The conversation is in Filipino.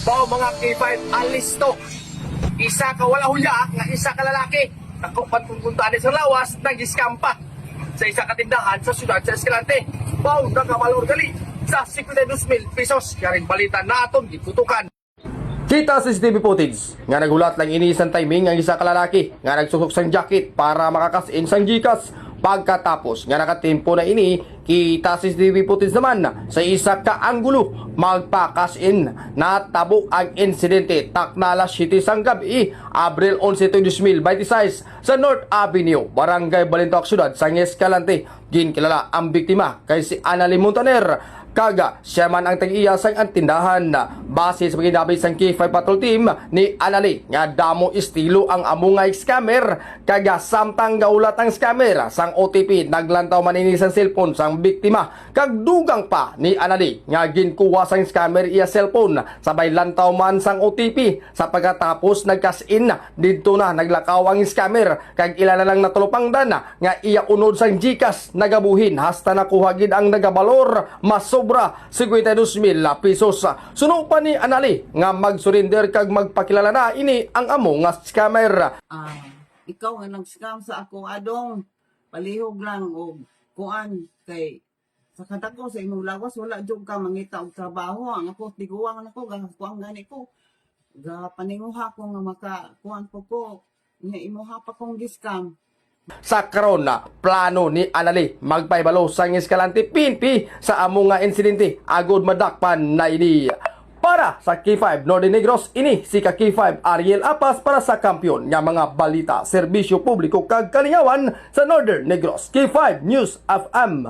Bao mga K5 alisto. Isa ka wala hulya nga isa ka lalaki. Ako pagpuntaan sa lawas nag-iskampa sa isa ka tindahan sa syudad sa Escalante. Bao nakamalor gali sa 52,000 pesos. Karing balita na aton giputukan. Kita sa CCTV footage nga nagulat lang ini isang timing ang isa ka lalaki nga nagsusok sang jacket para makakasin sang Gcash. Pagkatapos nga nakatempo na ini, kita sa CCTV footage naman sa isa ka anggulo magpa-cash in. Natabo ang insidente taknala City sang gabi, Abril 11, 2026 sa North Avenue, Barangay Balintoak, Syudad sang Escalante. Ginkilala ang biktima kay si Annalie Montaner. Kaga, siya man ang tag-iyasang ang tindahan. Base sa pagkinabi sang K5 Patrol Team ni Annalie nga damo estilo ang among scammer. Kaga samtang gaulat ang scammer sang OTP naglantaw man ini sang cellphone sang biktima. Kagdugang pa ni Annalie nga ginkuha sang scammer iya cellphone sabay lantaw man sang OTP. Sa pagkatapos nag-cash in didto na naglakaw ang scammer kag ilala lang natulupang dana nga iya unod sang Gcash nagabuhin hasta nakuha gid ang nagabalor mas sobra 52,000 pesos. Suno pa ni Annalie nga mag-surrender kag magpakilala na ini ang amo nga scammer. Ikaw nga nag-scam sa akong adong palihog lang o kuan kay sa kata ko sa imong lawas wala jud ka mangita og trabaho ang ako tiguang nako kuang gani ko ga paninguha ko nga maka kuan ko nga imuha pa kong giscam. Sa karon na plano ni Annalie magpaibalo sang Escalante PNP sa amo nga insidente agod madakpan na ini. Para sa K5 Northern Negros, ini si K5 Ariel Apas para sa kampiyon nga mga balita, serbisyo publiko kag kalingawan sa Northern Negros. K5 News FM.